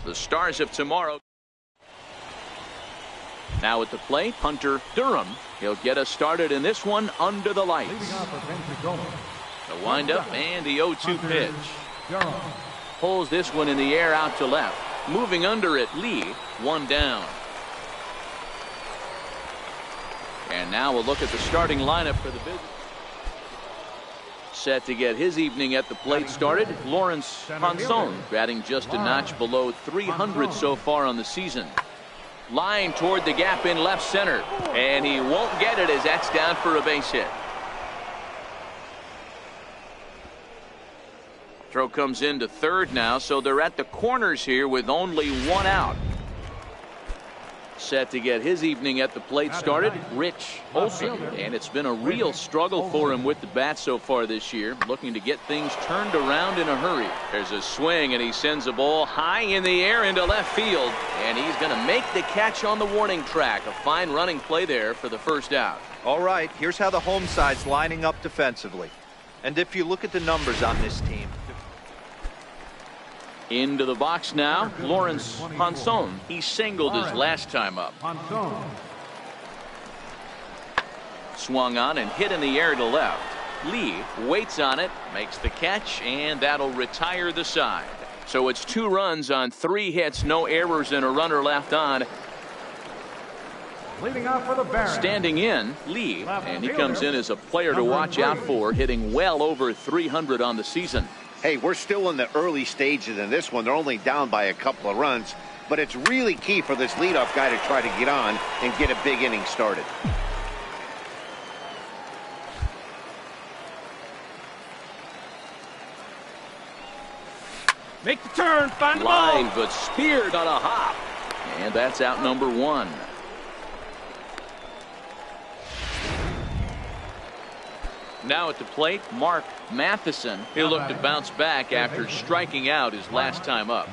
The Stars of tomorrow. Now at the plate, Hunter Durham. He'll get us started in this one under the lights. The windup and the 0-2 pitch. Pulls this one in the air out to left. Moving under it, Lee. One down. And now we'll look at the starting lineup for the business. Set to get his evening at the plate started, Lawrence Hanson, batting just a notch below 300 so far on the season. Line toward the gap in left center, and he won't get it as that's down for a base hit. Throw comes into third now, so they're at the corners here with only one out. Set to get his evening at the plate started, Rich Olson, and it's been a real struggle for him with the bat so far this year, looking to get things turned around in a hurry. There's a swing, and he sends a ball high in the air into left field, and he's going to make the catch on the warning track. A fine running play there for the first out. All right, here's how the home side's lining up defensively. And if you look at the numbers on this team. Into the box now, Lawrence Hanson. He singled his last time up. Swung on and hit in the air to left. Lee waits on it, makes the catch, and that'll retire the side. So it's 2 runs on 3 hits, no errors, and a runner left on. Leading off for the Barons. Standing in, Lee, and he comes in as a player to watch out for, hitting well over 300 on the season. Hey, we're still in the early stages in this one. They're only down by a couple of runs, but it's really key for this leadoff guy to try to get on and get a big inning started. Make the turn, find the line, ball. but speared on a hop, and that's out number 1. Now at the plate, Mark Matheson. He'll look to bounce back after striking out his last time up.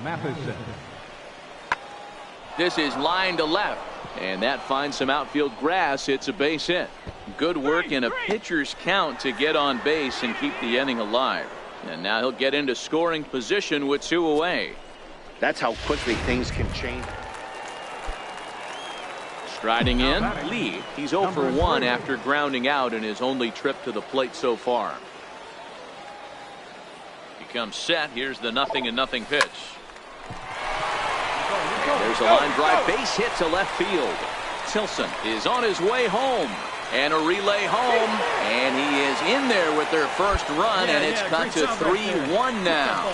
This is line to left, and that finds some outfield grass. It's a base hit. Good work in a pitcher's count to get on base and keep the inning alive. And now he'll get into scoring position with 2 away. That's how quickly things can change. Striding in, Lee. He's 0 for 1 after grounding out in his only trip to the plate so far. He comes set. Here's the 0-0 pitch. And there's a line drive base hit to left field. Tilson is on his way home. And a relay home. And he is in there with their first run, and it's cut to 3-1 now.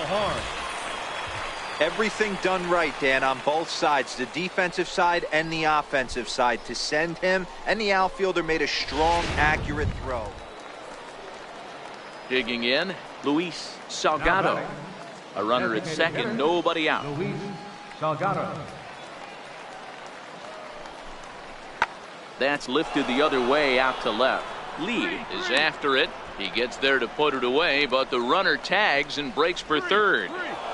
Everything done right, Dan, on both sides, the defensive side and the offensive side, to send him, and the outfielder made a strong, accurate throw. Digging in, Luis Salgado. A runner at second, nobody out. Luis Salgado. That's lifted the other way out to left. Lee is after it. He gets there to put it away, but the runner tags and breaks for third.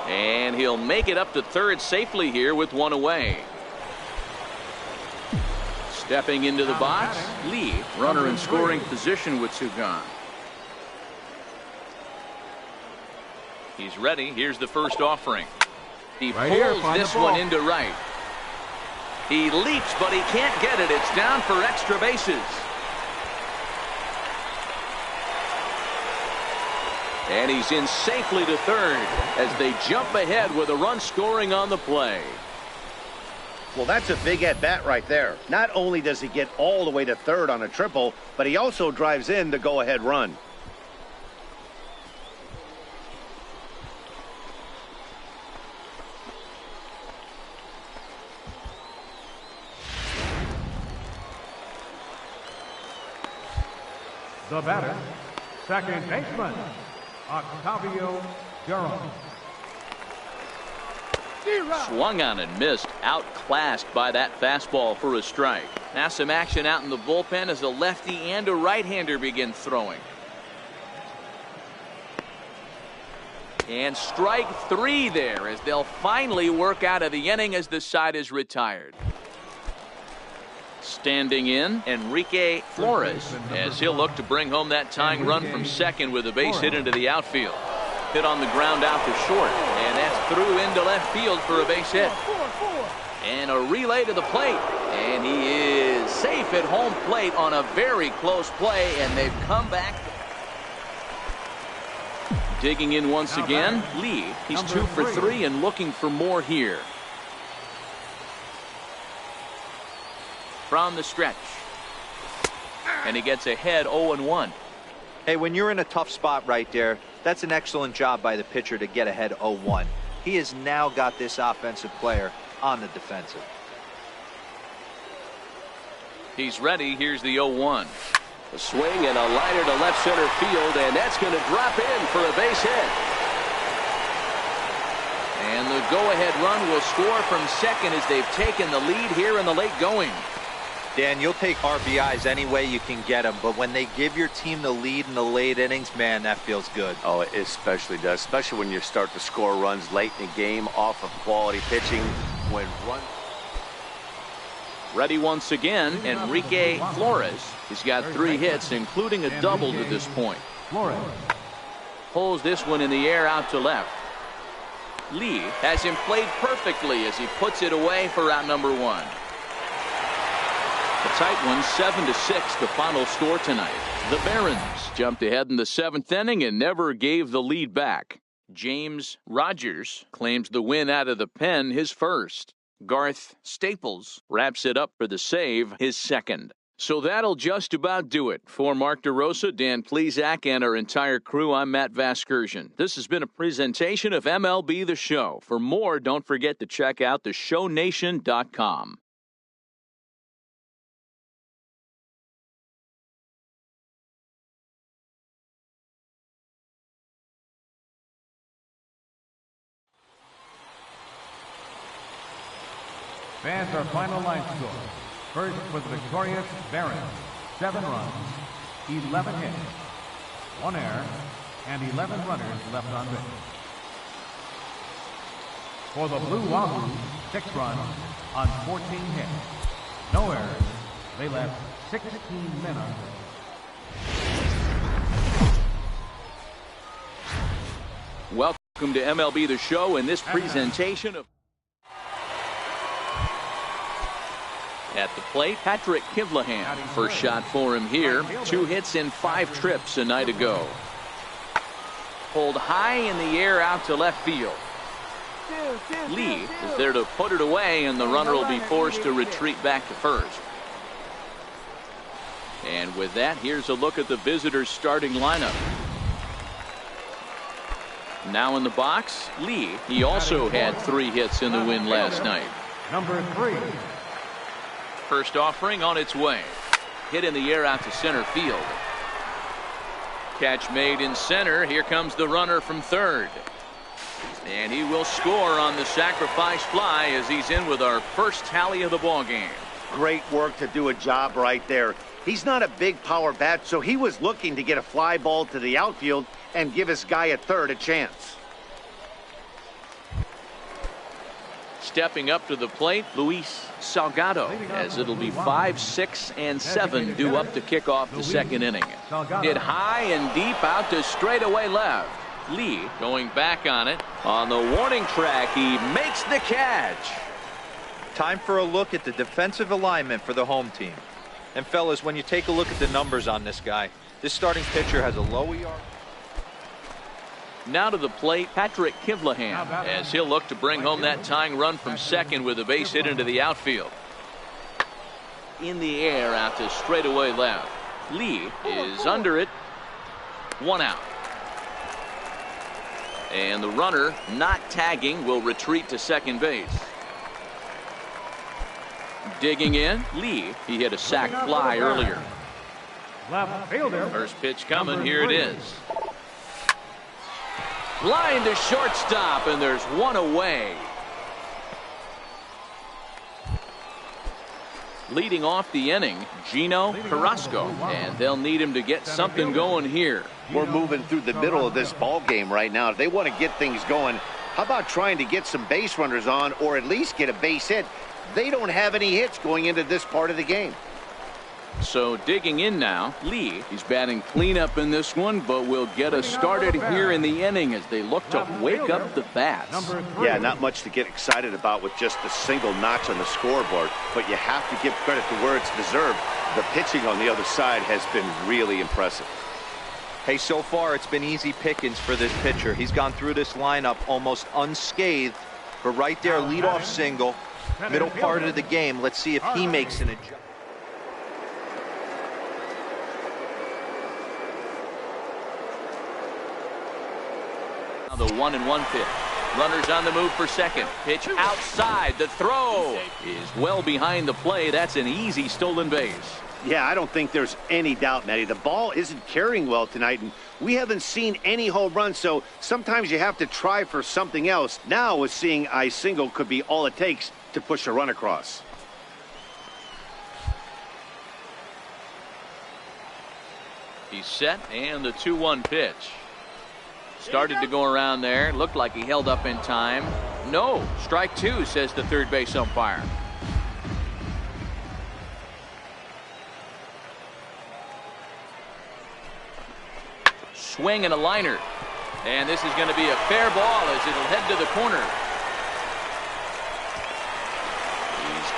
And he'll make it up to third safely here with 1 away. Stepping into the box, Lee, runner in scoring position with 2 gone. He's ready. Here's the first offering. He pulls this one into right. He leaps, but he can't get it. It's down for extra bases. And he's in safely to third as they jump ahead with a run scoring on the play. Well, that's a big at-bat right there. Not only does he get all the way to third on a triple, but he also drives in the go-ahead run. The batter, second baseman, Hau-Jyun. Swung on and missed, outclassed by that fastball for a strike. Now some action out in the bullpen as a lefty and a right-hander begin throwing. And strike 3 there as they'll finally work out of the inning as the side is retired. Standing in, Enrique Flores, as he'll look to bring home that tying run from second with a base hit into the outfield. Hit on the ground out to short, and that's through into left field for a base hit. And a relay to the plate. And he is safe at home plate on a very close play, and they've come back. Digging in once again, Lee. He's 2 for 3 and looking for more here. From the stretch. And he gets ahead 0-1. Hey, when you're in a tough spot right there, that's an excellent job by the pitcher to get ahead 0-1. He has now got this offensive player on the defensive. He's ready. Here's the 0-1. A swing and a liner to left center field, and that's going to drop in for a base hit. And the go-ahead run will score from second as they've taken the lead here in the late going. Dan, you'll take RBIs any way you can get them, but when they give your team the lead in the late innings, man, that feels good. Oh, it especially does, especially when you start to score runs late in the game off of quality pitching. When run. Ready once again, Enrique Flores. He's got 3 hits, including a double to this point. Pulls this one in the air out to left. Lee has him played perfectly as he puts it away for out number 1. A tight one, 7-6, the final score tonight. The Barons jumped ahead in the 7th inning and never gave the lead back. James Rogers claims the win out of the pen, his first. Garth Staples wraps it up for the save, his second. So that'll just about do it. For Mark DeRosa, Dan Plesac, and our entire crew, I'm Matt Vasgersian. This has been a presentation of MLB The Show. For more, don't forget to check out theshownation.com. Fans, our final line score. First for the victorious Barons, 7 runs, 11 hits, 1 error, and 11 runners left on base. For the Blue Wahoos, 6 runs on 14 hits, no errors. They left 16 men on base. Welcome to MLB The Show in this presentation of... At the plate, Patrick Kivlahan. First shot for him here. 2 hits in 5 trips a night ago. Pulled high in the air out to left field. Lee is there to put it away, and the runner will be forced to retreat back to first. And with that, here's a look at the visitors' starting lineup. Now in the box, Lee. He also had 3 hits in the win last night. Number 3. First offering on its way. Hit in the air out to center field. Catch made in center. Here comes the runner from third. And he will score on the sacrifice fly as he's in with our first tally of the ball game. Great work to do a job right there. He's not a big power bat, so he was looking to get a fly ball to the outfield and give his guy at third a chance. Stepping up to the plate, Luis Salgado, as it'll be 5, 6, and 7 due up to kick off the second inning. Hit high and deep out to straightaway left. Lee going back on it. On the warning track, he makes the catch. Time for a look at the defensive alignment for the home team. And fellas, when you take a look at the numbers on this guy, this starting pitcher has a low ER. Now to the plate, Patrick Kivlahan, as he'll look to bring home that tying run from second with a base hit into the outfield. In the air out to straightaway left. Lee is under it. 1 out. And the runner, not tagging, will retreat to second base. Digging in, Lee. He hit a sac fly earlier. Left fielder. First pitch coming. Here it is. Line to shortstop, and there's 1 away. Leading off the inning, Gino Carrasco, and they'll need him to get something going here. We're moving through the middle of this ball game right now. If they want to get things going, how about trying to get some base runners on, or at least get a base hit? They don't have any hits going into this part of the game. So digging in now, Lee. He's batting cleanup in this one, but will get us started here in the inning as they look to wake up the bats. Yeah, not much to get excited about with just a single notch on the scoreboard, but you have to give credit to where it's deserved. The pitching on the other side has been really impressive. Hey, so far it's been easy pickings for this pitcher. He's gone through this lineup almost unscathed, but right there, leadoff single, middle part of the game. Let's see if he makes an adjustment. The 1-1 pitch. Runners on the move for second. Pitch outside. The throw is well behind the play. That's an easy stolen base. Yeah, I don't think there's any doubt, Matty. The ball isn't carrying well tonight, and we haven't seen any home runs, so sometimes you have to try for something else. Now, with seeing I single could be all it takes to push a run across. He's set, and the 2-1 pitch. Started to go around there. Looked like he held up in time. No, strike two, says the third base umpire. Swing and a liner. And this is going to be a fair ball as it'll head to the corner.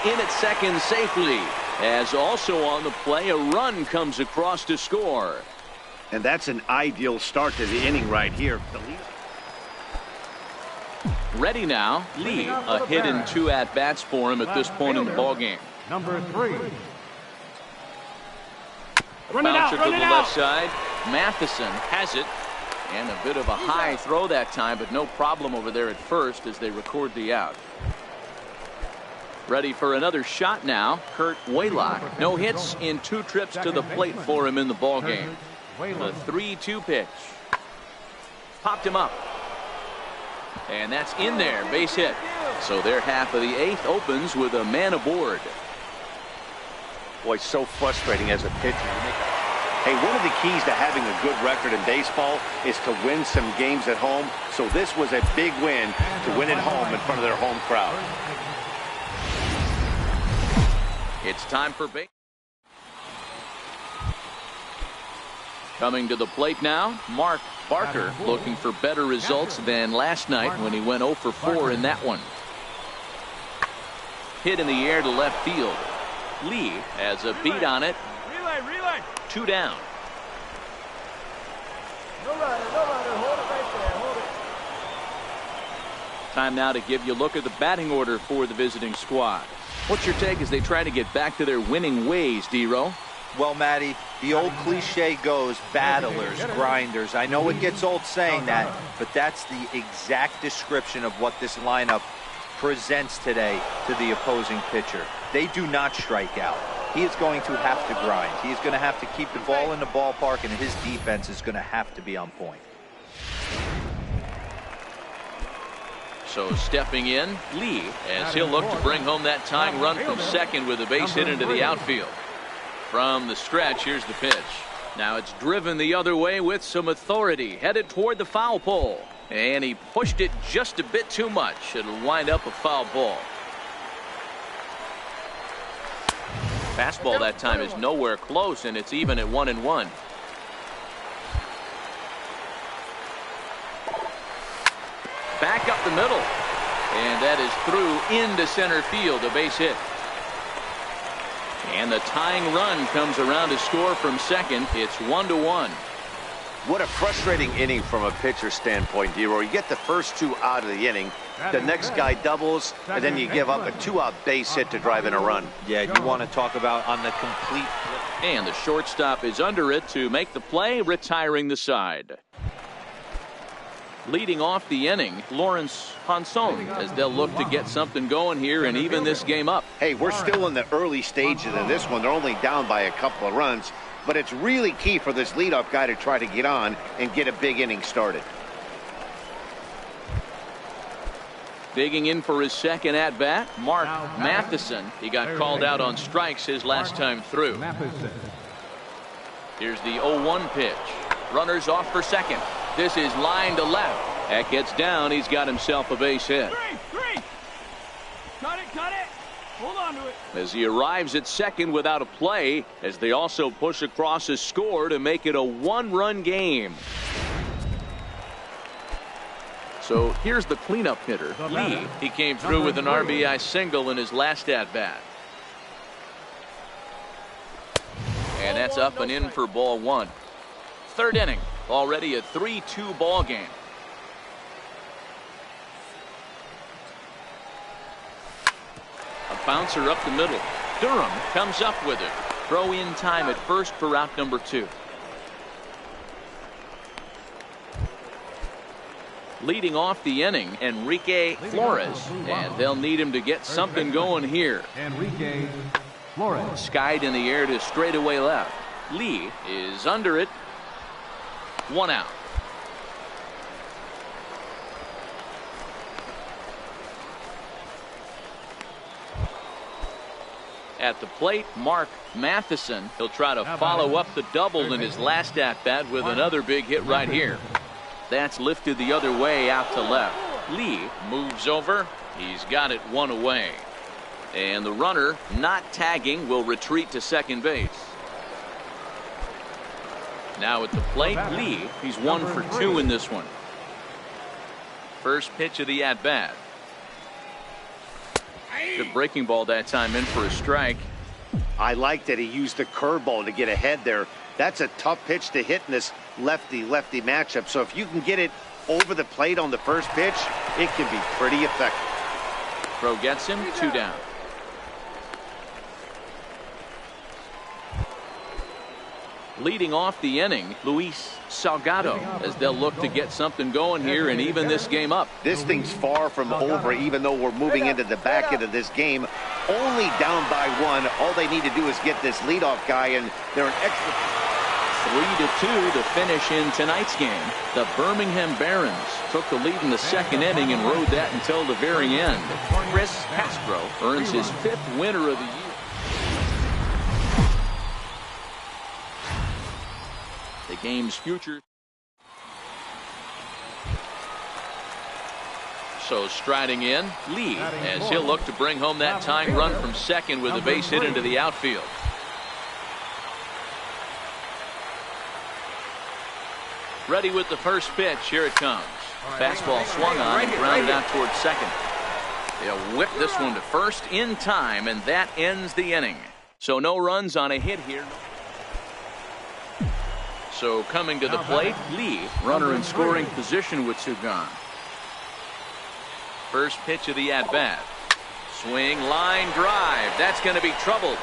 He's in at second safely. As also on the play, a run comes across to score. And that's an ideal start to the inning right here. Ready now, Lee. A hit and 2 at-bats for him at this point in the ballgame. Number 3. Bouncer to the left side. Matheson has it. And a bit of a high throw that time, but no problem over there at first as they record the out. Ready for another shot now, Kurt Waylock. No hits in 2 trips to the plate for him in the ballgame. The 3-2 pitch. Popped him up. And that's in there, base hit. So their half of the 8th opens with a man aboard. Boy, so frustrating as a pitcher. Hey, one of the keys to having a good record in baseball is to win some games at home. So this was a big win to win at home in front of their home crowd. It's time for base. Coming to the plate now, Mark Barker, looking for better results than last night when he went 0 for 4 in that one. Hit in the air to left field. Lee has a beat on it. Relay. 2 down. No runner. Hold it right there. Hold it. Time now to give you a look at the batting order for the visiting squad. What's your take as they try to get back to their winning ways, D-Row? Well, Matty, the old cliche goes, battlers, grinders. I know it gets old saying that, but that's the exact description of what this lineup presents today to the opposing pitcher. They do not strike out. He is going to have to grind. He is going to have to keep the ball in the ballpark, and his defense is going to have to be on point. So stepping in, Lee, as he'll look to bring home that tying run from second with a base hit into the outfield. From the stretch, here's the pitch. Now it's driven the other way with some authority, headed toward the foul pole. And he pushed it just a bit too much. It'll wind up a foul ball. Fastball that time is nowhere close, and it's even at 1-1. Back up the middle. And that is through into center field, a base hit. And the tying run comes around to score from second. It's 1-1. What a frustrating inning from a pitcher standpoint, D-Row. You get the first 2 out of the inning. The next guy doubles, and then you give up a 2-out base hit to drive in a run. Yeah, you want to talk about on the complete. And the shortstop is under it to make the play, retiring the side. Leading off the inning, Lawrence Hanson, as they'll look to get something going here and even this game up. Hey, we're still in the early stages of this one. They're only down by a couple of runs, but it's really key for this leadoff guy to try to get on and get a big inning started. Digging in for his second at-bat, Mark Matheson. He got called out on strikes his last time through. Here's the 0-1 pitch. Runners off for second. This is line to left. That gets down. He's got himself a base hit. Three. Cut it. Hold on to it. As he arrives at second without a play, as they also push across a score to make it a one-run game. So here's the cleanup hitter, Lee. He came through with an RBI single in his last at-bat. And that's up and in for ball one. Third inning, already a 3-2 ball game. A bouncer up the middle. Durham comes up with it. Throw in time at first for out number 2. Leading off the inning, Enrique Flores, and they'll need him to get something going here. Enrique Flores. Skied in the air to straightaway left. Lee is under it. 1 out. At the plate, Mark Matheson. He'll try to follow up the double in his last at-bat with another big hit right here. That's lifted the other way out to left. Lee moves over. He's got it 1 away. And the runner, not tagging, will retreat to second base. Now at the plate, Lee. He's 1 for 2 in this one. First pitch of the at-bat. Good breaking ball that time, in for a strike. I like that he used the curveball to get ahead there. That's a tough pitch to hit in this lefty-lefty matchup. So if you can get it over the plate on the first pitch, it can be pretty effective. Throw gets him, 2 down. Leading off the inning, Luis Salgado, as they'll look to get something going here and even this game up. This thing's far from over, even though we're moving into the back end of this game. Only down by 1. All they need to do is get this leadoff guy, and they're an extra. 3-2 to finish in tonight's game. The Birmingham Barons took the lead in the second inning and rode that until the very end. Chris Castro earns his 5th winner of the year. The game's future. So striding in, Lee, as he'll look to bring home that tying run from second with a base hit into the outfield. Ready with the first pitch. Here it comes. Fastball swung on and grounded out towards second. They'll whip this one to first in time, and that ends the inning. So no runs on a hit here. So coming to the plate, Lee, runner in scoring position with 2 gone. First pitch of the at-bat. Swing, line drive. That's going to be troubled.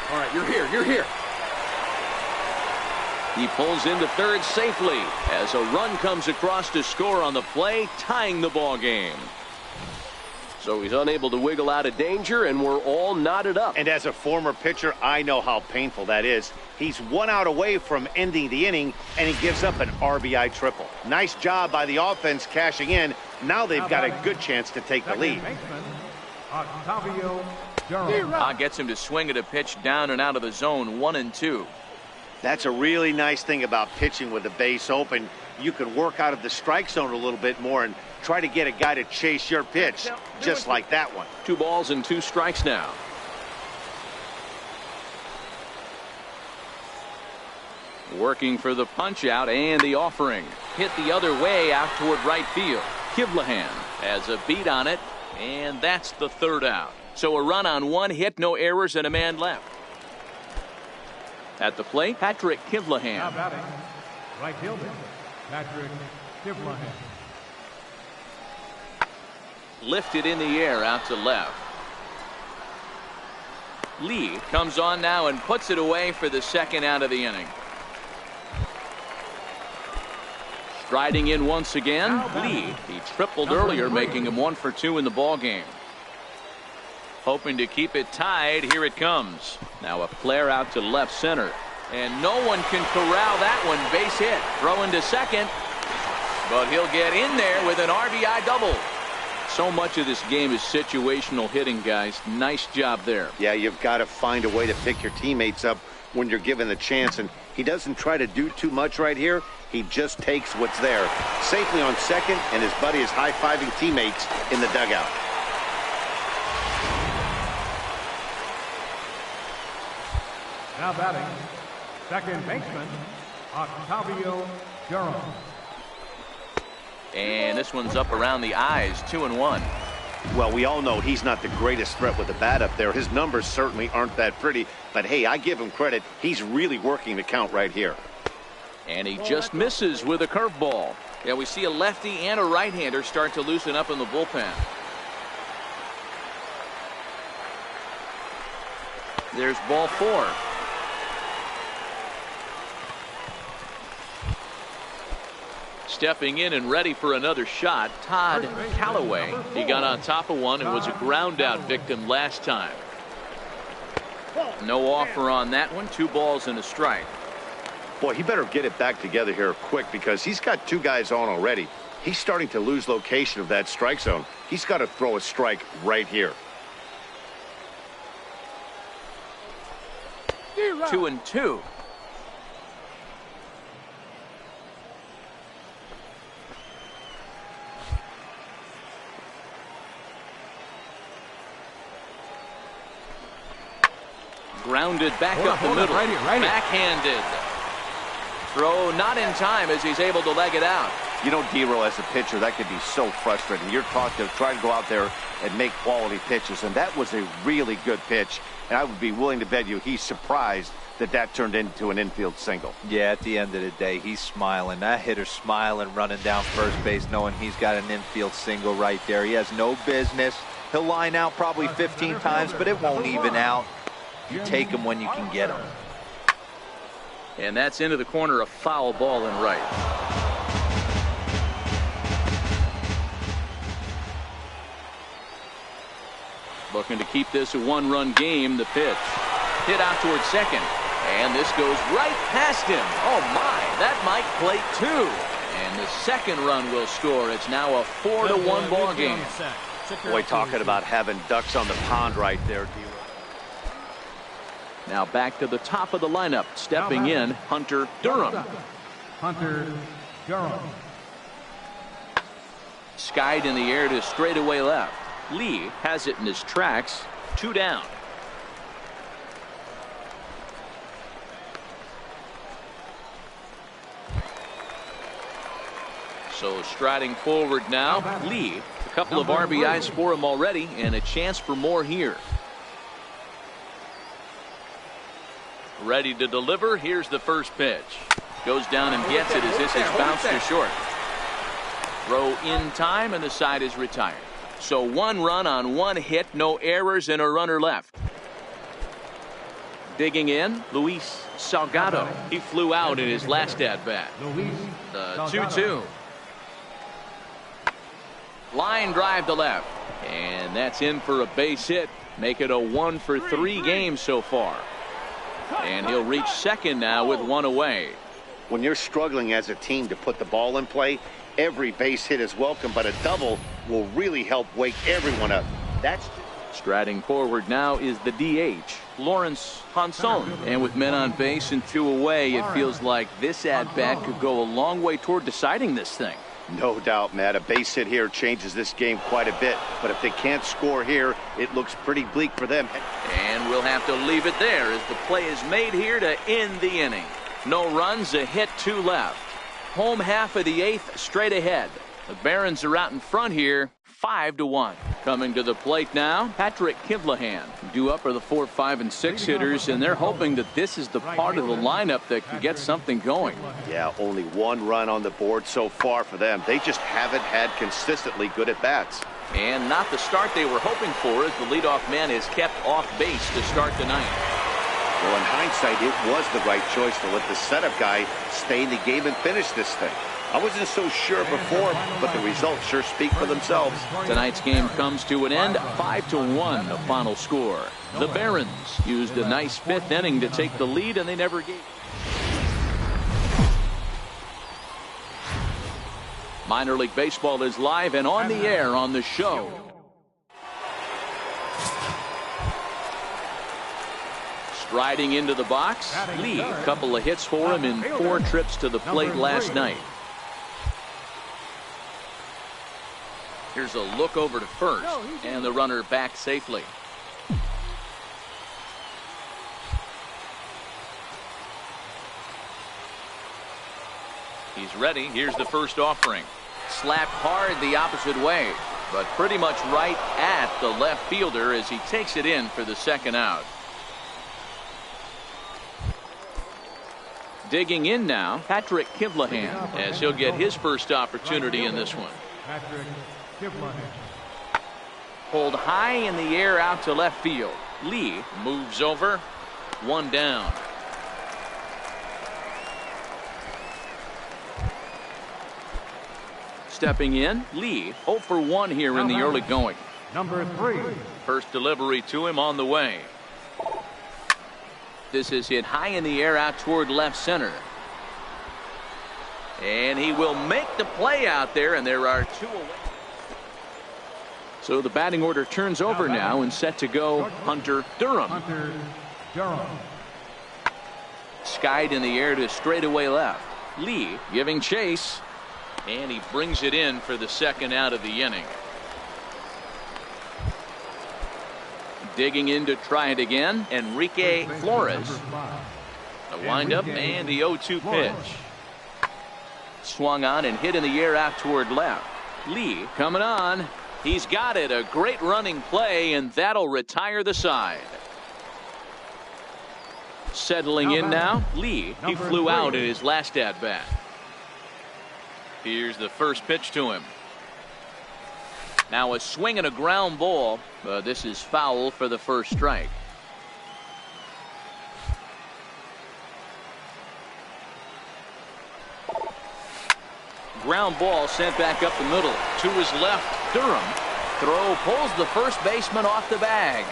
All right, you're here. He pulls into third safely as a run comes across to score on the play, tying the ball game. So he's unable to wiggle out of danger, and we're all knotted up. And as a former pitcher, I know how painful that is. He's 1 out away from ending the inning, and he gives up an RBI triple. Nice job by the offense cashing in. Now they've got a good chance to take the lead. Gets him to swing at a pitch down and out of the zone, 1-2. That's a really nice thing about pitching with the base open. You can work out of the strike zone a little bit more and try to get a guy to chase your pitch, just like that one. 2 balls and 2 strikes now. Working for the punch out and the offering. Hit the other way out toward right field. Kivlahan has a beat on it, and that's the 3rd out. So a run on 1 hit, no errors, and a man left. At the plate, Patrick Kivlahan. Now batting, right fielder, Patrick Kivlahan. Lifted in the air out to left. Lee comes on now and puts it away for the 2nd out of the inning. Striding in once again, Lee. He tripled earlier, making him 1 for 2 in the ball game. Hoping to keep it tied. Here it comes. Now a flare out to left center. And no one can corral that one. Base hit. Throw into second. But he'll get in there with an RBI double. So much of this game is situational hitting, guys. Nice job there. Yeah, you've got to find a way to pick your teammates up when you're given the chance. And He doesn't try to do too much right here. He just takes what's there. Safely on second, and his buddy is high-fiving teammates in the dugout. Now batting, second baseman, Hau-Jyun. And this one's up around the eyes, 2-1. Well, we all know he's not the greatest threat with the bat up there. His numbers certainly aren't that pretty. But, hey, I give him credit. He's really working the count right here. And he just misses with a curveball. Yeah, we see a lefty and a right-hander start to loosen up in the bullpen. There's ball 4. Stepping in and ready for another shot, Todd Callaway. He got on top of one and was a ground out victim last time. No offer on that one. 2 balls and a strike. Boy, he better get it back together here quick because he's got 2 guys on already. He's starting to lose location of that strike zone. He's got to throw a strike right here. 2-2. Grounded back up the middle. Right here. Backhanded. Throw not in time as he's able to leg it out. You know, D-Roll, as a pitcher, that could be so frustrating. You're taught to try to go out there and make quality pitches, and that was a really good pitch. And I would be willing to bet you he's surprised that that turned into an infield single. Yeah, at the end of the day, he's smiling. That hitter's smiling, running down first base, knowing he's got an infield single right there. He has no business. He'll line out probably 15 times, but it won't even out. You take him when you can get him. And that's into the corner, a foul ball and right. Looking to keep this a 1-run game. The pitch. Hit out towards second. And this goes right past him. Oh, my. That might plate 2. And the second run will score. It's now a 4-1 ball game. Boy, talking about having ducks on the pond right there, D-Roll. Now back to the top of the lineup. Stepping in, Hunter Durham. Skied in the air to straightaway left. Lee has it in his tracks. 2 down. So striding forward now, Lee. A couple of RBIs for him already and a chance for more here. Ready to deliver. Here's the first pitch. Goes down and gets it as this is bounced to short. Throw in time and the side is retired. So 1 run on 1 hit, no errors and a runner left. Digging in, Luis Salgado. He flew out in his last at bat. The 2-2. Line drive to left. And that's in for a base hit. Make it a 1-for-3 game so far. And he'll reach second now with 1 away. When you're struggling as a team to put the ball in play, every base hit is welcome, but a double will really help wake everyone up. That's striding forward now is the DH, Lawrence Hanson. And with men on base and 2 away, it feels like this at-bat could go a long way toward deciding this thing. no doubt, Matt. A base hit here changes this game quite a bit. But if they can't score here, it looks pretty bleak for them. And we'll have to leave it there as the play is made here to end the inning. No runs, a hit, 2 left. Home half of the 8th straight ahead. The Barons are out in front here, 5-1. Coming to the plate now, Patrick Kivlahan. Due up are the 4, 5, and 6 hitters, and they're hoping that this is the part of the lineup that can get something going. Yeah, only 1 run on the board so far for them. They just haven't had consistently good at-bats. And not the start they were hoping for, as the leadoff man is kept off base to start the ninth. Well, in hindsight, it was the right choice to let the setup guy stay in the game and finish this thing. I wasn't so sure before, but the results sure speak for themselves. Tonight's game comes to an end, 5-1, the final score. The Barons used a nice 5th inning to take the lead, and they never gave. Minor League Baseball is live and on the air on the show. Striding into the box, Lee. A couple of hits for him in 4 trips to the plate last night. Here's a look over to first, and the runner back safely. He's ready. Here's the first offering. Slapped hard the opposite way, but pretty much right at the left fielder as he takes it in for the second out. Digging in now, Patrick Kivlahan, as he'll get his first opportunity in this one. Pulled high in the air out to left field. Lee moves over. 1 down. Stepping in, Lee 0 for 1 here in the early going. Number 3. First delivery to him on the way. This is hit high in the air out toward left center. And he will make the play out there, and there are 2 away. So the batting order turns over now and set to go Hunter Durham. Skied in the air to straightaway left. Lee giving chase, and he brings it in for the second out of the inning. Digging in to try it again, Enrique Flores. The windup and the 0-2 pitch. Swung on and hit in the air out toward left. Lee coming on. He's got it. A great running play, and that'll retire the side. Settling in now, Lee. He flew out in his last at bat. Here's the first pitch to him. Now a swing and a ground ball. This is foul for the first strike. Ground ball sent back up the middle. To his left, Durham. Throw pulls the first baseman off the bag.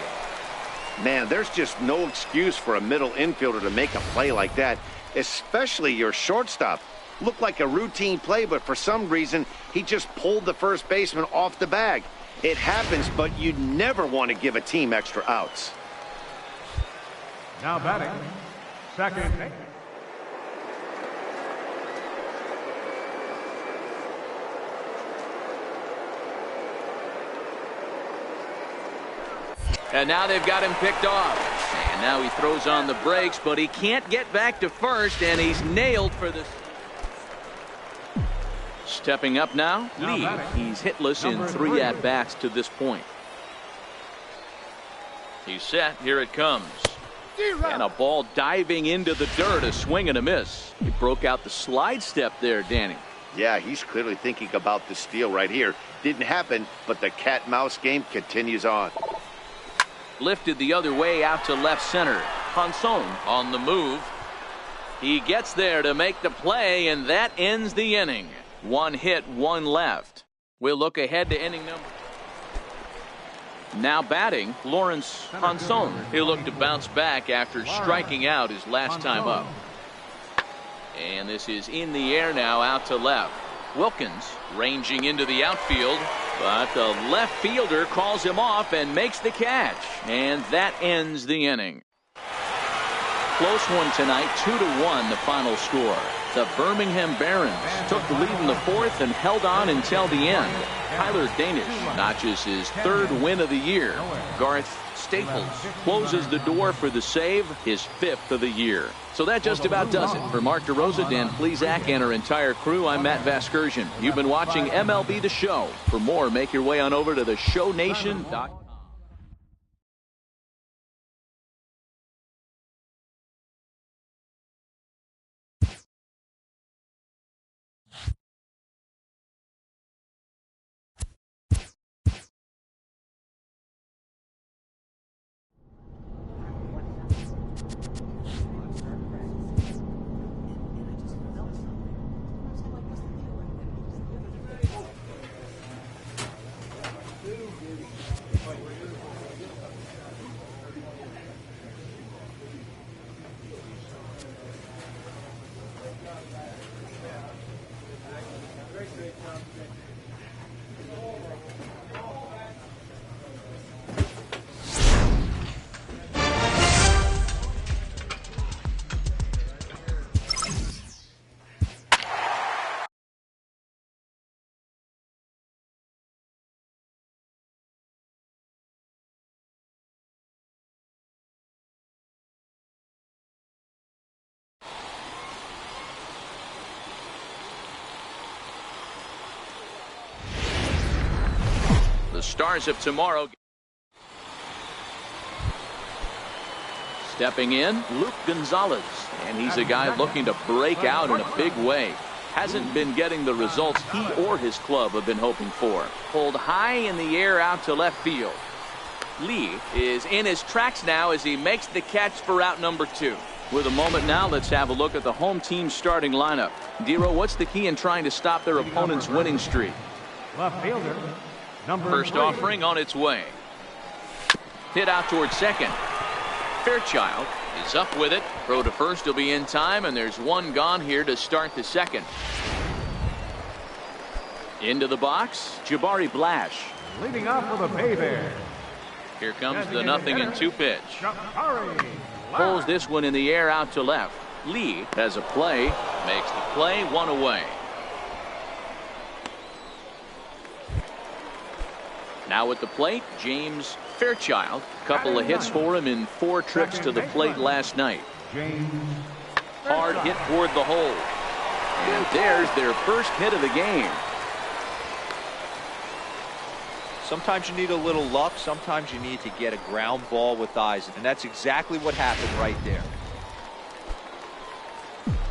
Man, there's just no excuse for a middle infielder to make a play like that, especially your shortstop. Looked like a routine play, but for some reason, he just pulled the first baseman off the bag. It happens, but you never want to give a team extra outs. Now batting, second. And now they've got him picked off. And now he throws on the brakes, but he can't get back to first, and he's nailed for this. Stepping up now, Lee. He's hitless in 3 at-bats to this point. He's set. Here it comes. And a ball diving into the dirt. A swing and a miss. He broke out the slide step there, Danny. Yeah, he's clearly thinking about the steal right here. Didn't happen, but the cat-mouse game continues on. Lifted the other way out to left center. Hanson on the move. He gets there to make the play, and that ends the inning. 1 hit, 1 left. We'll look ahead to inning number. Now batting, Lawrence Hanson. He'll look to bounce back after striking out his last time up. And this is in the air now out to left. Wilkins ranging into the outfield, but the left fielder calls him off and makes the catch. And that ends the inning. Close one tonight, 2-1 the final score. The Birmingham Barons took the lead in the 4th and held on until the end. Tyler Danish notches his 3rd win of the year. Garth Staples closes the door for the save, his 5th of the year. So that just about does it. For Mark DeRosa, Dan Plesac, and our entire crew, I'm Matt Vasgersian. You've been watching MLB The Show. For more, make your way on over to theshownation.com. stars of tomorrow. Stepping in, Luke Gonzalez, and he's a guy looking to break out in a big way. Hasn't been getting the results he or his club have been hoping for. Pulled high in the air out to left field. Lee is in his tracks now as he makes the catch for out number 2. With a moment now, let's have a look at the home team starting lineup. Dero, what's the key in trying to stop their opponent's winning streak? Left fielder, number First 3. offering on its way. Hit out towards second. Fairchild is up with it. Throw to first will be in time, and there's one gone here to start the second. Into the box, Jabari Blash. Leading off for the Bay Bears. Here comes the 0-2 pitch. Jabari Pulls this one in the air out to left. Lee has a play, makes the play, one away. Now at the plate, James Fairchild. Couple of hits for him in 4 trips to the plate last night. Hard hit toward the hole. And there's their first hit of the game. Sometimes you need a little luck. Sometimes you need to get a ground ball with eyes. And that's exactly what happened right there.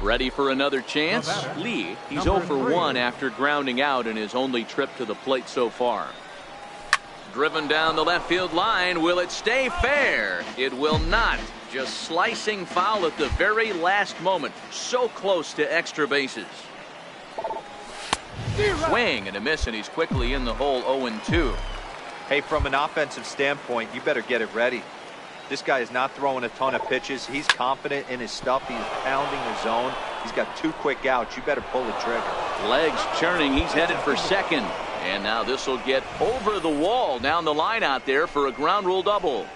Ready for another chance? Lee, he's 0 for 1 after grounding out in his only trip to the plate so far. Driven down the left field line. Will it stay fair? It will not. Just slicing foul at the very last moment. So close to extra bases. Swing and a miss, and he's quickly in the hole. 0-2. Hey, from an offensive standpoint, you better get it ready. This guy is not throwing a ton of pitches. He's confident in his stuff. He's pounding the zone. He's got 2 quick outs. You better pull the trigger. Legs churning. He's headed for second. And now this will get over the wall down the line out there for a ground rule double.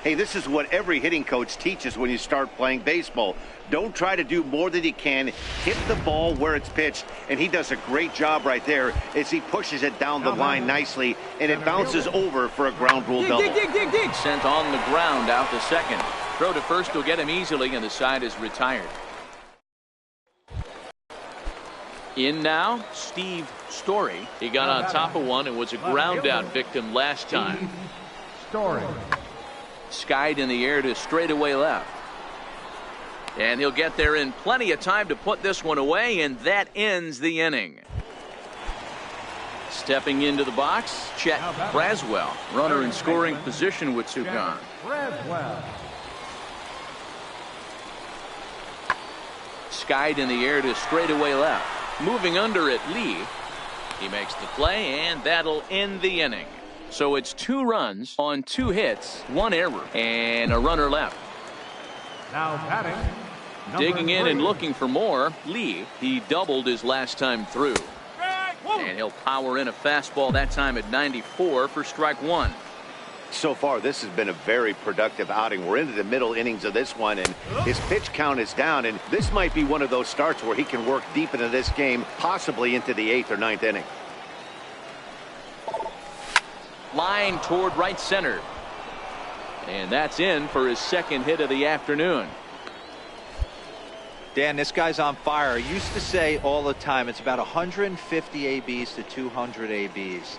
Hey, this is what every hitting coach teaches when you start playing baseball. Don't try to do more than you can. Hit the ball where it's pitched, and he does a great job right there as he pushes it down the line nicely, and it bounces over for a ground rule double. Sent on the ground out to second. Throw to first will get him easily, and the side is retired. In now, Steve Story. He got on top of one and was a ground out victim last time. Story. Skied in the air to straightaway left. And he'll get there in plenty of time to put this one away, and that ends the inning. Stepping into the box, Chet Braswell. Runner in scoring position with 2 gone. Braswell. Skied in the air to straightaway left. Moving under it, Lee. He makes the play, and that'll end the inning. So it's 2 runs on 2 hits, 1 error, and a runner left. Now batting. Digging in and looking for more, Lee. He doubled his last time through. And he'll power in a fastball that time at 94 for strike 1. So far, this has been a very productive outing. We're into the middle innings of this one, and his pitch count is down, and this might be one of those starts where he can work deep into this game, possibly into the 8th or 9th inning. Line toward right center. And that's in for his second hit of the afternoon. Dan, this guy's on fire. I used to say all the time, it's about 150 ABs to 200 ABs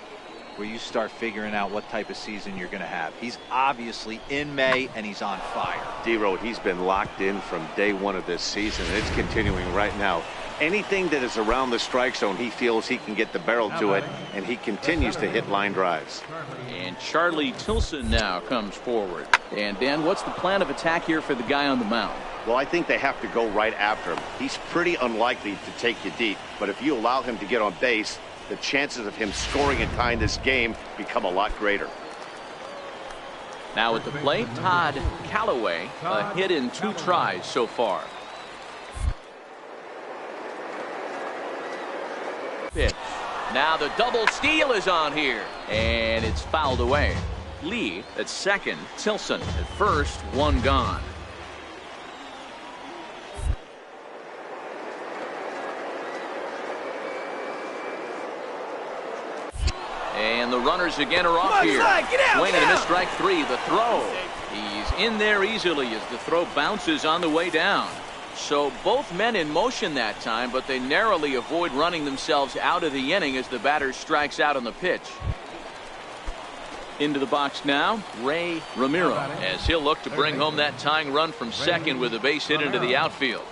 where you start figuring out what type of season you're going to have. He's obviously in May, and he's on fire. D-Road, he's been locked in from day 1 of this season, and it's continuing right now. Anything that is around the strike zone, he feels he can get the barrel to it, and he continues to hit line drives. And Charlie Tilson now comes forward. And Dan, what's the plan of attack here for the guy on the mound? Well, I think they have to go right after him. He's pretty unlikely to take you deep, but if you allow him to get on base, the chances of him scoring and tying this game become a lot greater. Now at the plate, Todd Callaway, a hit in 2 tries so far. Pitch. Now the double steal is on here, and it's fouled away. Lee at second, Tilson at first, 1 gone. And the runners again are off here. Swing and a miss, strike 3. The throw. He's in there easily as the throw bounces on the way down. So both men in motion that time, but they narrowly avoid running themselves out of the inning as the batter strikes out on the pitch. Into the box now, Ray Ramiro, as he'll look to bring home that tying run from second with a base hit into the outfield.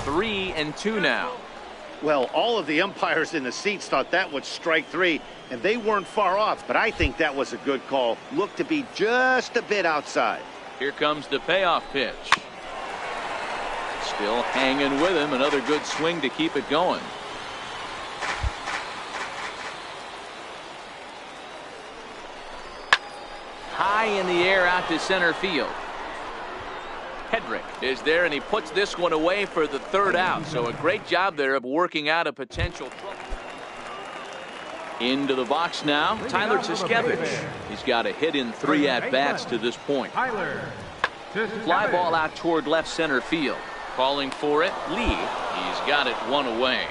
3-2 now. Well, all of the umpires in the seats thought that was strike three, and they weren't far off, but I think that was a good call. Looked to be just a bit outside. Here comes the payoff pitch. Still hanging with him. Another good swing to keep it going. High in the air out to center field. Hedrick is there, and he puts this one away for the third out. So a great job there of working out a potential trouble. Into the box now, Tyler Tuskevich. He's got a hit in 3 at-bats to this point. Fly ball out toward left center field. Calling for it, Lee. He's got it one away.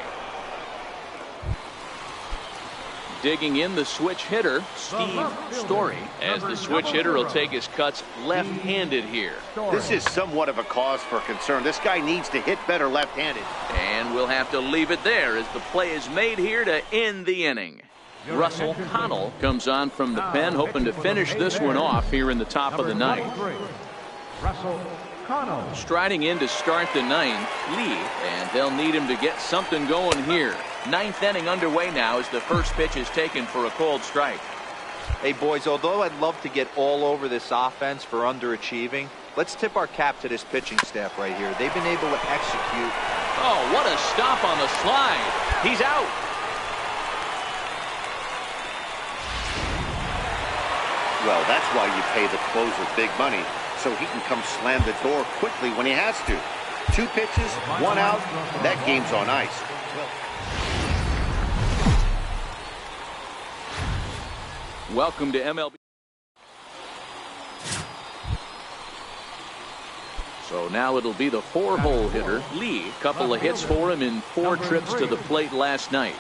Digging in the switch hitter, Steve Story, as the switch hitter will take his cuts left-handed here. This is somewhat of a cause for concern. This guy needs to hit better left-handed. And we'll have to leave it there as the play is made here to end the inning. Russell Connell comes on from the pen, hoping to finish this one off here in the top of the ninth. Russell Connell. Striding in to start the ninth, Lee, and they'll need him to get something going here. Ninth inning underway now as the first pitch is taken for a called strike. Hey, boys, although I'd love to get all over this offense for underachieving, let's tip our cap to this pitching staff right here. They've been able to execute. Oh, what a stop on the slide. He's out. Well, that's why you pay the closer big money, so he can come slam the door quickly when he has to. 2 pitches, 1 out, and that game's on ice. Welcome to MLB. So now it'll be the 4-hole hitter, Lee. Couple of hits for him in 4 trips to the plate last night.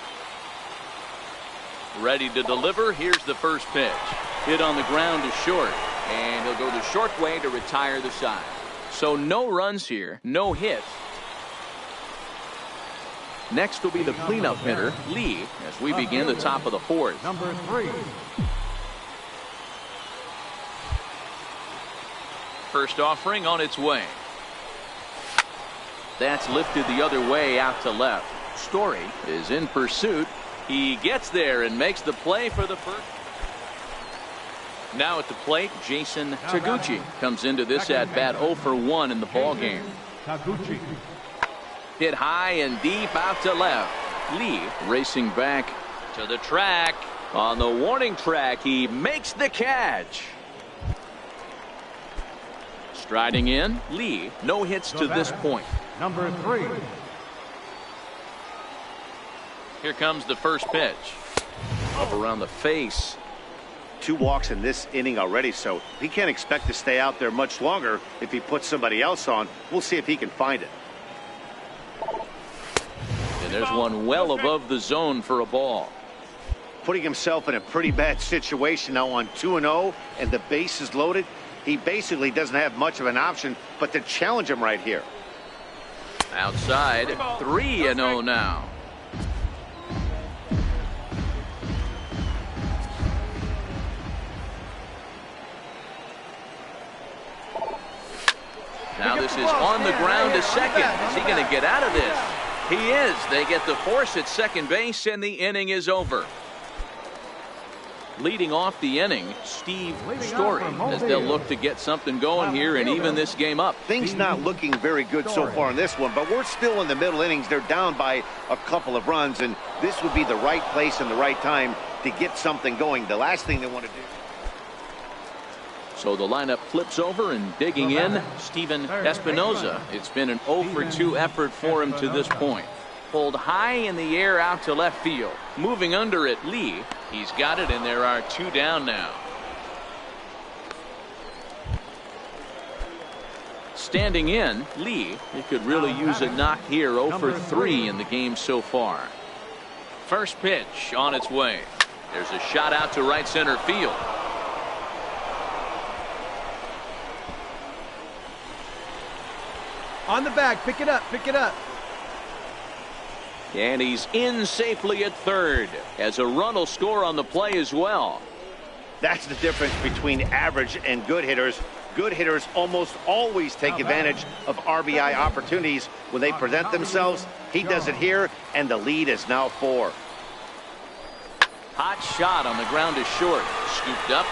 Ready to deliver. Here's the first pitch. Hit on the ground to short. And he'll go the short way to retire the side. So no runs here, no hits. Next will be the cleanup hitter, Lee, as we begin the top of the 4th. Number 3. First offering on its way. That's lifted the other way out to left. Story is in pursuit. He gets there and makes the play for the first. Now at the plate, Jason Taguchi comes into this at-bat 0 for 1 in the ball game. Taguchi. Hit high and deep out to left. Lee racing back to the track. On the warning track, he makes the catch. Striding in, Lee, no hits to this point. Number 3. Here comes the first pitch. Up around the face. 2 walks in this inning already, so he can't expect to stay out there much longer if he puts somebody else on. We'll see if he can find it. And there's one well above the zone for a ball. Putting himself in a pretty bad situation now on 2-0, and the base is loaded. He basically doesn't have much of an option but to challenge him right here. Outside, 3-0 now. Now this is on the ground to second. Is he going to get out of this? He is. They get the force at second base, and the inning is over. Leading off the inning, Steve Story, as they'll look to get something going here and even this game up. Things not looking very good so far in this one, but we're still in the middle innings. They're down by a couple of runs, and this would be the right place and the right time to get something going. The last thing they want to do. So the lineup flips over, and digging in, Steven Espinoza. It's been an 0 for 2 effort for him to this point. Pulled high in the air out to left field. Moving under it, Lee. He's got it, and there are 2 down now. Standing in, Lee. He could really use a knock here. 0 for 3 in the game so far. First pitch on its way. There's a shot out to right center field. On the bag, pick it up, pick it up. And he's in safely at third, as a run will score on the play as well. That's the difference between average and good hitters. Good hitters almost always take advantage of RBI opportunities when they present themselves. He does it here, and the lead is now 4. Hot shot on the ground to short. Scooped up.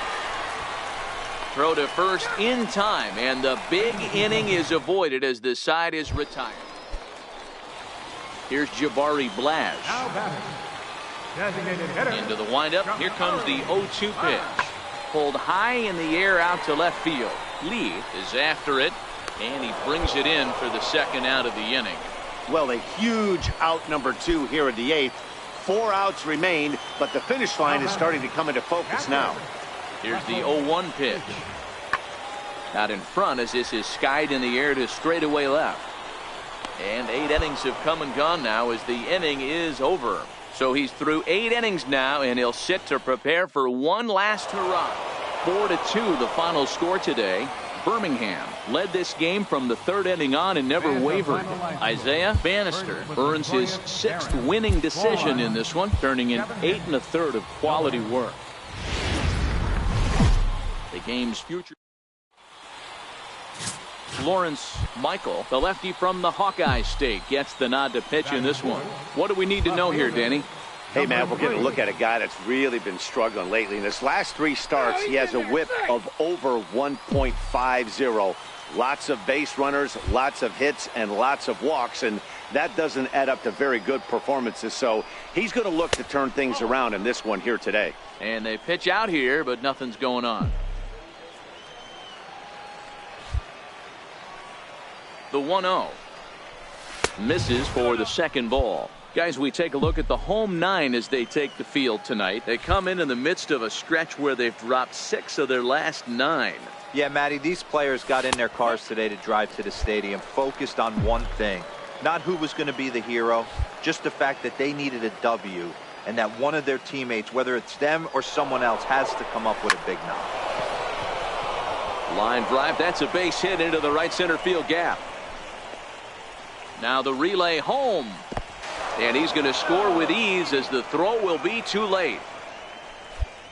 Throw to first in time, and the big inning is avoided as the side is retired. Here's Jabari Blash. Into the windup. Here comes the 0-2 pitch. Pulled high in the air out to left field. Lee is after it, and he brings it in for the second out of the inning. Well, a huge out number 2 here in the 8th. 4 outs remain, but the finish line is starting to come into focus now. Here's the 0-1 pitch. Out in front as this is skied in the air to straightaway left. And 8 innings have come and gone now as the inning is over. So he's through 8 innings now, and he'll sit to prepare for one last hurrah. 4-2 the final score today. Birmingham led this game from the 3rd inning on and never wavered. Isaiah Bannister earns his 6th winning decision in this one, turning in 8 1/3 of quality work. The game's future. Lawrence Michael, the lefty from the Hawkeye State, gets the nod to pitch in this one. What do we need to know here, Danny? Hey, man, we're getting a look at a guy that's really been struggling lately. In his last 3 starts, he has a whip of over 1.50. Lots of base runners, lots of hits, and lots of walks, and that doesn't add up to very good performances. So he's going to look to turn things around in this one here today. And they pitch out here, but nothing's going on. The 1-0. Misses for the second ball. Guys, we take a look at the home 9 as they take the field tonight. They come in the midst of a stretch where they've dropped 6 of their last 9. Yeah, Matty, these players got in their cars today to drive to the stadium, focused on one thing. Not who was going to be the hero, just the fact that they needed a W, and that one of their teammates, whether it's them or someone else, has to come up with a big knock. Line drive, that's a base hit into the right center field gap. Now the relay home. And he's going to score with ease as the throw will be too late.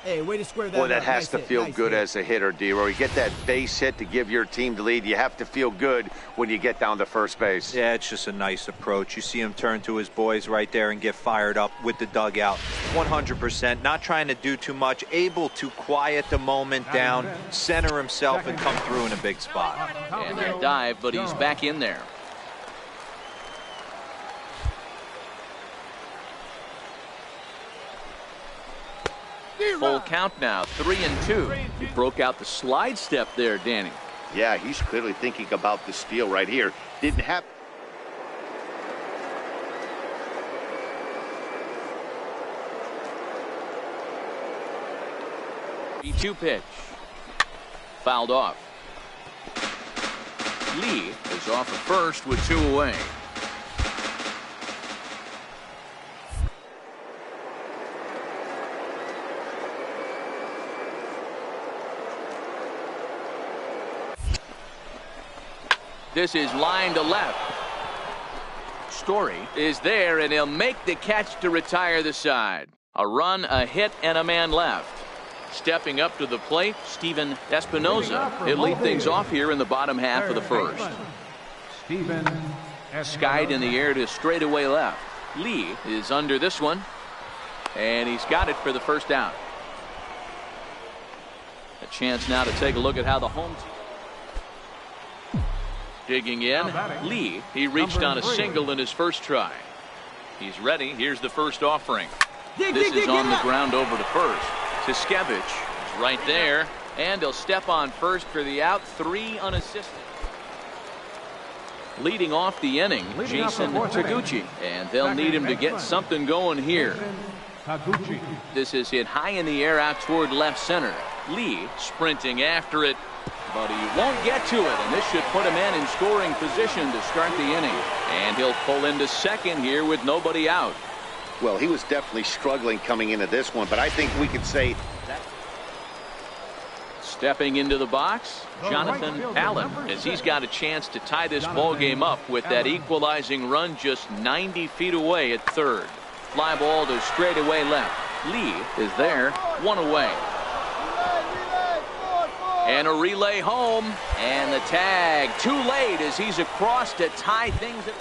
Hey, way to square that. Boy, that up. has Nice to hit. feel Nice good hit. as a hitter, D-Roy. You get that base hit to give your team the lead. You have to feel good when you get down to first base. Yeah, it's just a nice approach. You see him turn to his boys right there and get fired up with the dugout. 100%, not trying to do too much, able to quiet the moment down, center himself, and come through in a big spot. And a dive, but he's back in there. Full count now, 3-2. He broke out the slide step there, Danny. Yeah, he's clearly thinking about the steal right here. Didn't have. 3-2 pitch. Fouled off. Lee is off at first with 2 away. This is line to left. Story is there, and he'll make the catch to retire the side. A run, a hit, and a man left. Stepping up to the plate, Steven Espinoza. He'll lead things off here in the bottom half of the first. Skied in the air to straightaway left. Lee is under this one, and he's got it for the first out. A chance now to take a look at how the home team. Digging in, Lee. He reached on a single in his first try. He's ready. Here's the first offering. This is on the ground over to first. Tiskevich is right there, and he'll step on first for the out. 3 unassisted. Leading off the inning, Jason Taguchi, and they'll need him to get something going here. This is hit high in the air out toward left center. Lee sprinting after it, but he won't get to it, and this should put him in scoring position to start the inning. And he'll pull into second here with nobody out. Well, he was definitely struggling coming into this one, but I think we could say that. Stepping into the box, Jonathan Allen, as he's got a chance to tie this ball game up with that equalizing run just 90 feet away at third. Fly ball to straightaway left. Lee is there, one away. And a relay home, and the tag too late as he's across to tie things at.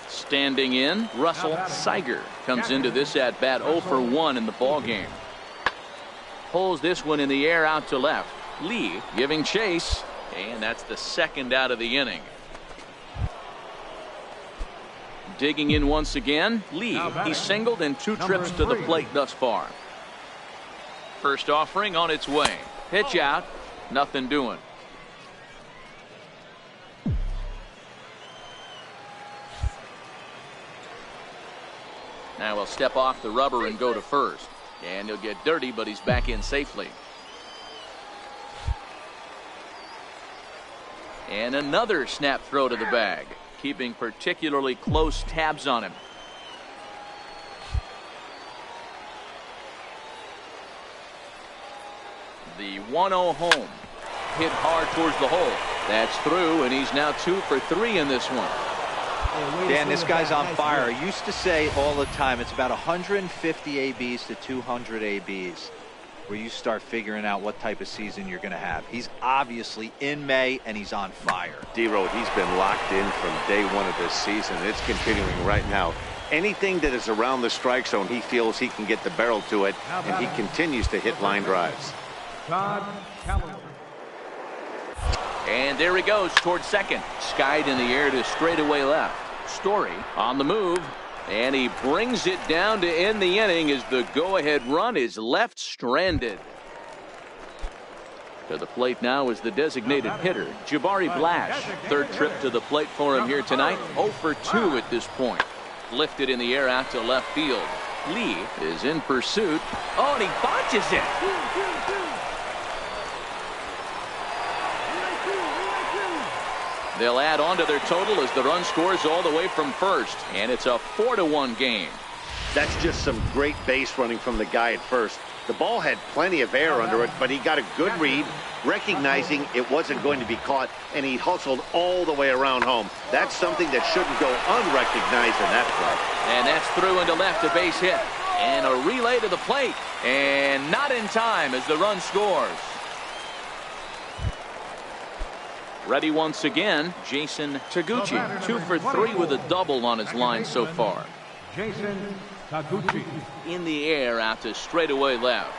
Standing in, Russell Siger comes into this at bat 0 for 1 in the ball game. Pulls this one in the air out to left. Lee giving chase, and that's the second out of the inning. Digging in once again, Lee. He's singled in 2 trips to the plate thus far. First offering on its way. Pitch out, nothing doing. Now he'll step off the rubber and go to first. And he'll get dirty, but he's back in safely. And another snap throw to the bag, keeping particularly close tabs on him. The 1-0 home. Hit hard towards the hole. That's through, and he's now 2 for 3 in this one. Dan, this guy's on fire. I used to say all the time, it's about 150 ABs to 200 ABs where you start figuring out what type of season you're going to have. He's obviously in May, and he's on fire. D-Road, he's been locked in from day one of this season. It's continuing right now. Anything that is around the strike zone, he feels he can get the barrel to it, and he continues to hit line drives. And there he goes towards second. Skied in the air to straightaway left. Story on the move, and he brings it down to end the inning as the go-ahead run is left stranded. To the plate now is the designated hitter, Jabari Blash. Third trip to the plate for him here tonight. 0 for 2 at this point. Lifted in the air out to left field. Lee is in pursuit. Oh, and he botches it. They'll add on to their total as the run scores all the way from first, and it's a 4-1 game. That's just some great base running from the guy at first. The ball had plenty of air under it, but he got a good read, recognizing it wasn't going to be caught, and he hustled all the way around home. That's something that shouldn't go unrecognized in that play. And that's through into left, a base hit, and a relay to the plate, and not in time as the run scores. Ready once again, Jason Taguchi, 2 for 3 with a double on his line so far. Jason Taguchi. In the air out to straightaway left.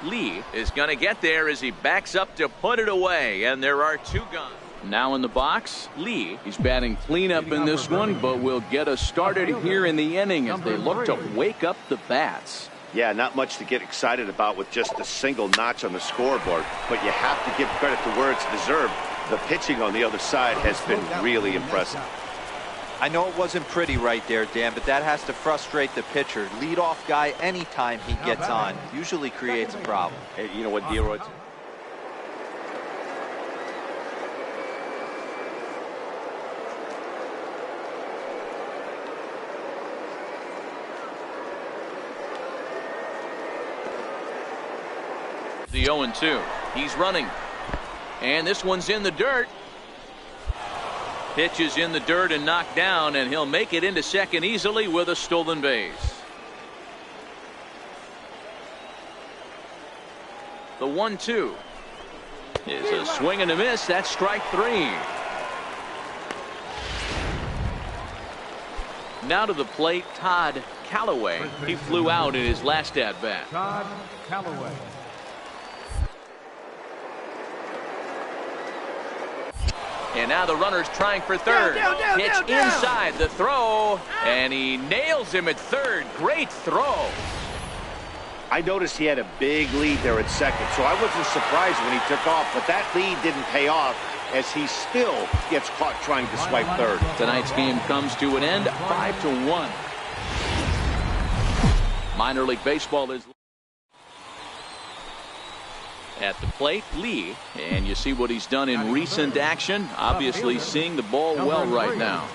Lee is going to get there as he backs up to put it away, and there are 2 gone. Now in the box, Lee. He's batting cleanup in this one, but will get us started here in the inning as they look to wake up the bats. Yeah, not much to get excited about with just a single notch on the scoreboard, but you have to give credit to where it's deserved. The pitching on the other side has been really impressive. I know it wasn't pretty right there, Dan, but that has to frustrate the pitcher. Leadoff guy, anytime he gets on, usually creates a problem. Hey, you know what, D-Roy? The 0-2. He's running. And this one's in the dirt. Pitch is in the dirt and knocked down, and he'll make it into second easily with a stolen base. The 1-2 is a swing and a miss. That's strike 3. Now to the plate, Todd Callaway. He flew out in his last at bat. Todd Callaway. And now the runner's trying for third. Pitch inside the throw, and he nails him at third. Great throw. I noticed he had a big lead there at second, so I wasn't surprised when he took off, but that lead didn't pay off as he still gets caught trying to swipe third. Tonight's game comes to an end, 5-1. Minor League Baseball is at the plate, Lee, and you see what he's done in recent action. Obviously seeing the ball well right now.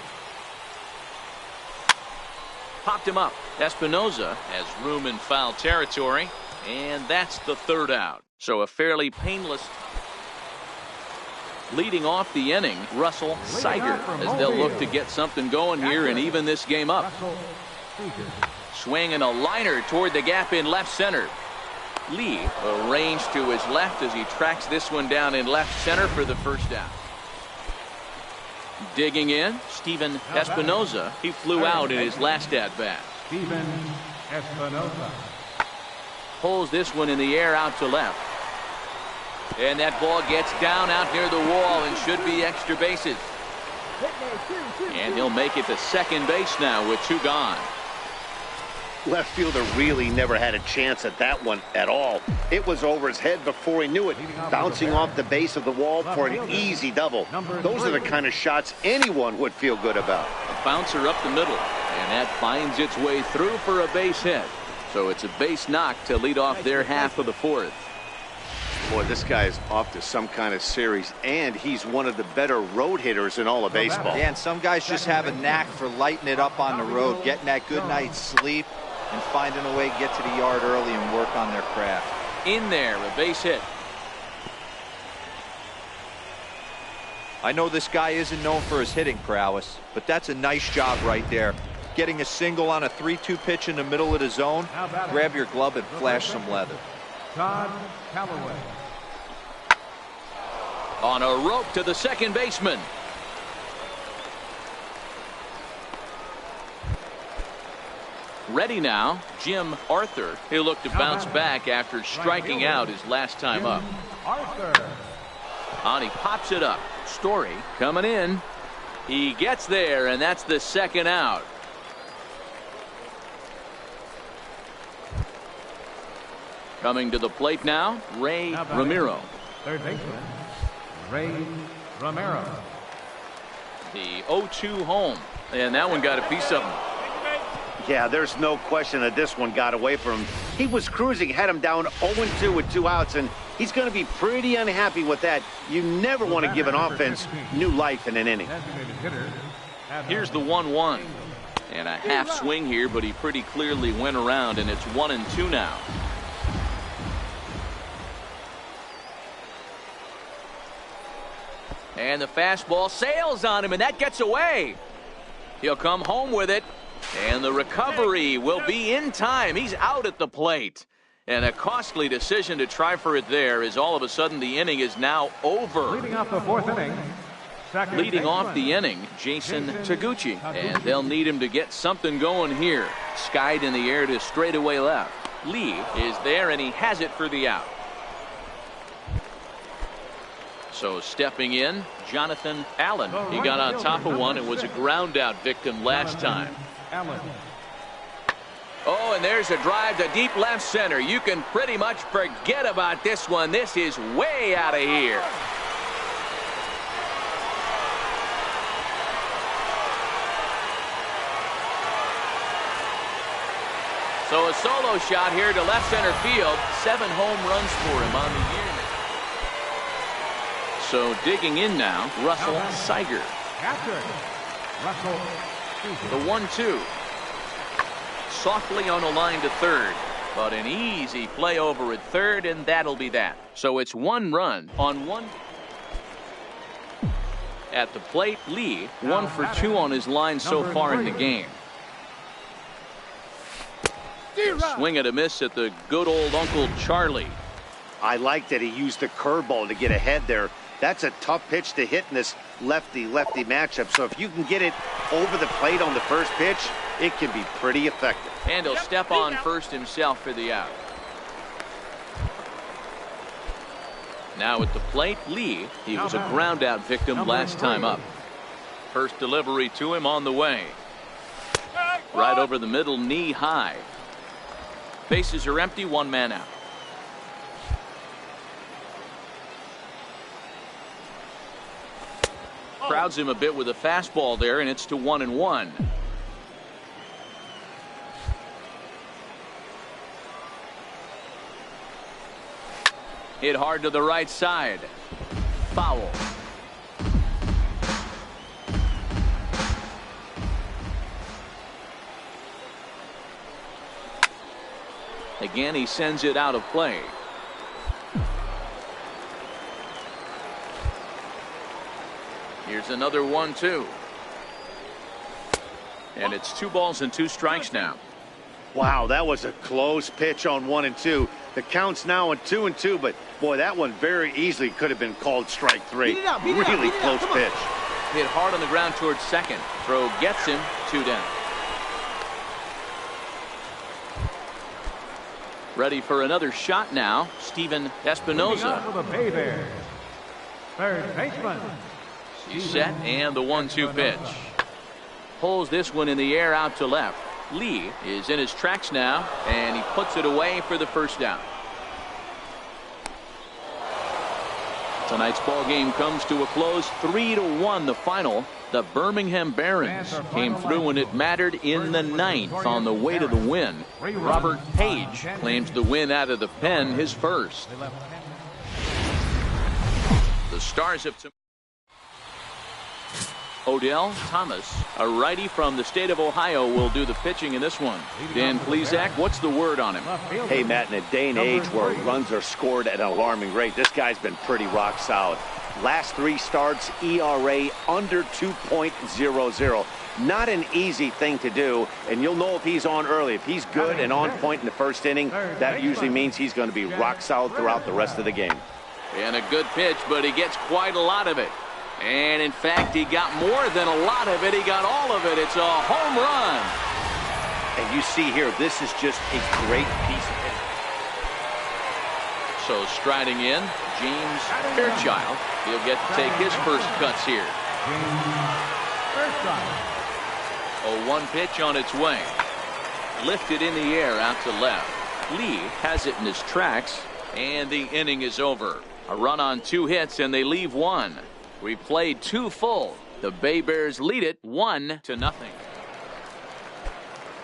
Popped him up. Espinoza has room in foul territory. And that's the third out. So a fairly painless leading off the inning, Russell Seiger, as they'll look to get something going here and even this game up. Swinging a liner toward the gap in left center. Lee arranged to his left as he tracks this one down in left center for the first out. Digging in, Steven Espinoza. He flew out in his last at-bat. Steven Espinoza. Pulls this one in the air out to left. And that ball gets down out near the wall and should be extra bases. And he'll make it to second base now with 2 gone. Left fielder really never had a chance at that one at all. It was over his head before he knew it, bouncing off the base of the wall for an easy double. Those are the kind of shots anyone would feel good about. A bouncer up the middle, and that finds its way through for a base hit. So it's a base knock to lead off their half of the fourth. Boy, this guy is off to some kind of series, and he's one of the better road hitters in all of baseball. Yeah, and some guys just have a knack for lighting it up on the road, getting that good night's sleep, and finding a way to get to the yard early and work on their craft. In there, a base hit. I know this guy isn't known for his hitting prowess, but that's a nice job right there. Getting a single on a 3-2 pitch in the middle of the zone, grab your glove and flash some leather. Todd Callaway. On a rope to the second baseman. Ready now, Jim Arthur. He'll look to bounce back after striking out his last time up. Arthur. On, he pops it up. Story coming in. He gets there, and that's the second out. Coming to the plate now, Ray Romero. Third baseman, Ray Romero. The 0-2 home, and that one got a piece of him. Yeah, there's no question that this one got away from him. He was cruising, had him down 0-2 with 2 outs, and he's going to be pretty unhappy with that. You never want to give an offense new life in an inning. Here's the 1-1. And a half swing here, but he pretty clearly went around, and it's 1-2 now. And the fastball sails on him, and that gets away. He'll come home with it, and the recovery will be in time. He's out at the plate. And a costly decision to try for it there, as all of a sudden the inning is now over. Leading off the fourth inning. Leading off the inning, Jason Taguchi. And they'll need him to get something going here. Skied in the air to straightaway left. Lee is there, and he has it for the out. So stepping in, Jonathan Allen. He got on top of one and was a ground out victim last time. Oh, and there's a drive to deep left center. You can pretty much forget about this one. This is way out of here. So a solo shot here to left center field. 7 home runs for him on the year. So digging in now, Russell Seiger. The 1-2. Softly on a line to third, but an easy play over at third, and that'll be that. So it's 1 run on 1. At the plate, Lee 1 for 2 on his line so far in the game. Swing and a miss at the good old Uncle Charlie. I like that he used the curveball to get ahead there. That's a tough pitch to hit in this lefty-lefty matchup. So if you can get it over the plate on the first pitch, it can be pretty effective. And he'll step on first himself for the out. Now at the plate, Lee. He was a ground out victim last time up. First delivery to him on the way. Right over the middle, knee high. Bases are empty, 1 man out. Crowds him a bit with a fastball there, and it's to 1-1. Hit hard to the right side. Foul. Again, he sends it out of play. Here's another 1-2. And it's 2 balls and 2 strikes now. Wow, that was a close pitch on 1 and 2. The count's now at 2 and 2, but boy, that one very easily could have been called strike 3. Really close pitch. Hit hard on the ground towards second. Throw gets him, 2 down. Ready for another shot now, Steven Espinoza. For the Bay Bears, third baseman. He's set, and the 1-2 pitch. Pulls this one in the air out to left. Lee is in his tracks now, and he puts it away for the first down. Tonight's ball game comes to a close, 3-1 the final. The Birmingham Barons came through when it mattered in the 9th on the way to the win. Robert Page claims the win out of the pen, his first. The Stars of Odell Thomas, a righty from the state of Ohio, will do the pitching in this one. Dan Plesac, what's the word on him? Hey, Matt, in a day and age where runs are scored at an alarming rate, this guy's been pretty rock solid. Last 3 starts, ERA under 2.00. Not an easy thing to do, and you'll know if he's on early. If he's good and on point in the first inning, that usually means he's going to be rock solid throughout the rest of the game. And a good pitch, but he gets quite a lot of it. And in fact, he got more than a lot of it. He got all of it. It's a home run. And you see here, this is just a great piece of hitting. So striding in, James Fairchild. He'll get to take his first cuts here. 0-1 pitch on its way. Lifted in the air out to left. Lee has it in his tracks, and the inning is over. A run on 2 hits, and they leave 1. We played 2 full. The Bay Bears lead it 1-0.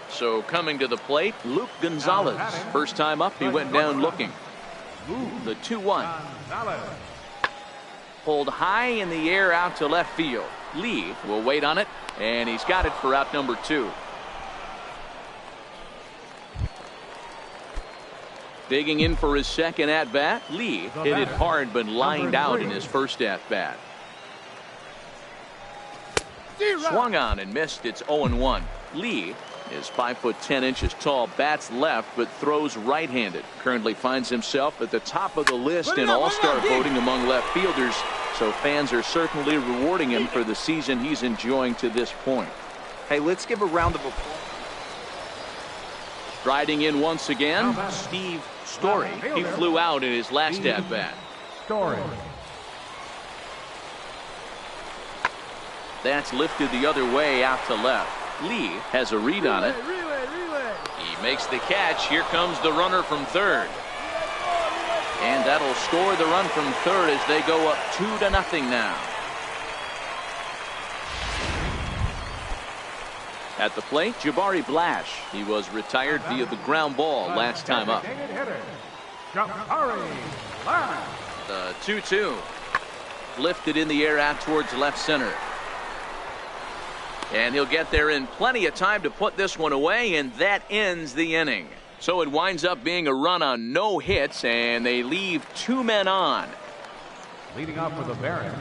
So coming to the plate, Luke Gonzalez. First time up, he went down looking. The 2-1. Pulled high in the air out to left field. Lee will wait on it, and he's got it for out number 2. Digging in for his second at-bat, Lee hit it hard but lined out in his first at-bat. Swung on and missed. It's 0-1. Lee is 5'10" tall, bats left, but throws right-handed. Currently finds himself at the top of the list in all-star voting among left fielders, so fans are certainly rewarding him for the season he's enjoying to this point. Hey, let's give a round of applause. Striding in once again, Steve Story. He flew out in his last at-bat. Story. That's lifted the other way out to left. Lee has a read on it. He makes the catch. Here comes the runner from third. And that'll score the run from third as they go up 2-0 now. At the plate, Jabari Blash. He was retired via the ground ball last time up. The 2-2. Lifted in the air out towards left center. And he'll get there in plenty of time to put this one away, and that ends the inning. So it winds up being a run on no hits, and they leave 2 men on. Leading off for the Barons.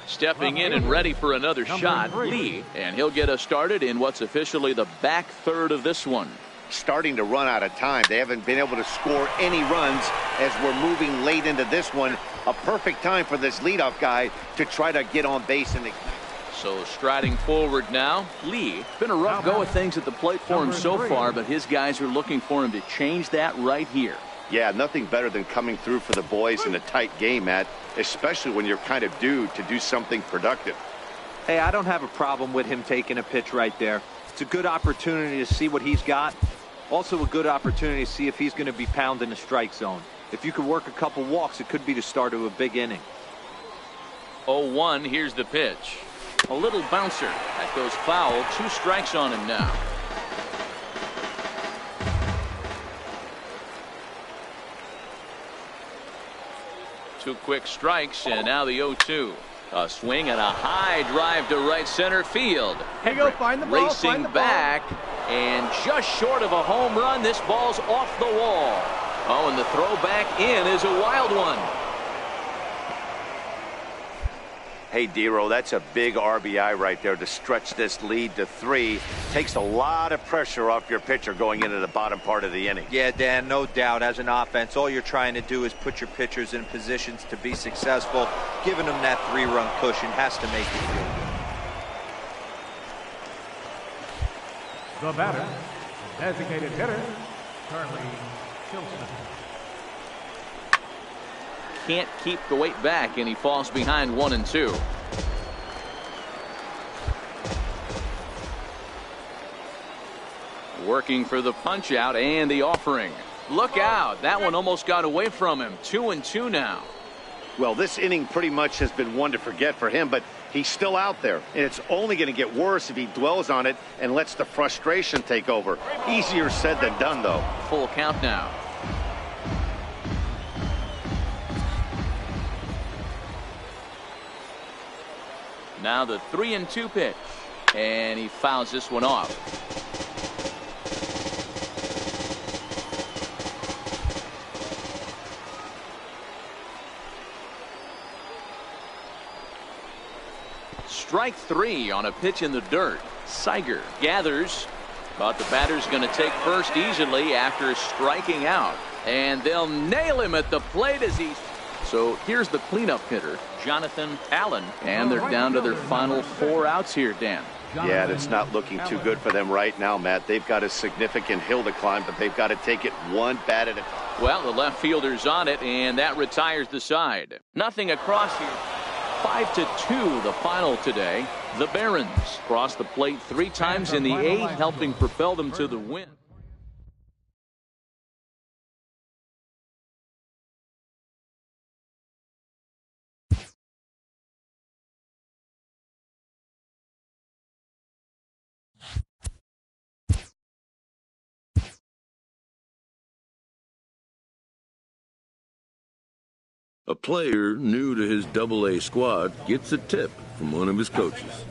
Stepping in and ready for another shot, Lee, and he'll get us started in what's officially the back third of this one. Starting to run out of time. They haven't been able to score any runs as we're moving late into this one. A perfect time for this leadoff guy to try to get on base and ignite. So striding forward now, Lee. Been a rough go of things at the plate for him so far, but his guys are looking for him to change that right here. Yeah, nothing better than coming through for the boys in a tight game, Matt, especially when you're kind of due to do something productive. Hey, I don't have a problem with him taking a pitch right there. It's a good opportunity to see what he's got. Also a good opportunity to see if he's going to be pounding the strike zone. If you could work a couple walks, it could be the start of a big inning. 0-1, here's the pitch. A little bouncer. That goes foul. 2 strikes on him now. Two quick strikes, and now the 0-2. A swing and a high drive to right center field. Here you go, find the ball, Racing find the ball. back, And just short of a home run, this ball's off the wall. Oh, and the throw back in is a wild one. Hey, Dero, that's a big RBI right there to stretch this lead to 3. Takes a lot of pressure off your pitcher going into the bottom part of the inning. Yeah, Dan, no doubt. As an offense, all you're trying to do is put your pitchers in positions to be successful. Giving them that 3-run cushion has to make you feel good. The batter, designated hitter, Charlie Tilson. Can't keep the weight back, and he falls behind 1-2. Working for the punch out and the offering. Look out, that one almost got away from him. 2-2 now. Well, this inning pretty much has been one to forget for him, but he's still out there, and it's only going to get worse if he dwells on it and lets the frustration take over. Easier said than done, though. Full count now. Now the 3-2 pitch, and he fouls this one off. Strike 3 on a pitch in the dirt. Siger gathers, but the batter's going to take first easily after striking out, and they'll nail him at the plate as he. So here's the cleanup hitter, Jonathan Allen, and they're down to their final 4 outs here, Dan. Yeah, it's not looking too good for them right now, Matt. They've got a significant hill to climb, but they've got to take it one bat at a time. Well, the left fielder's on it, and that retires the side. Nothing across here. 5-2 the final today. The Barons cross the plate 3 times in the 8th, helping propel them to the win. A player new to his Double-A squad gets a tip from one of his coaches.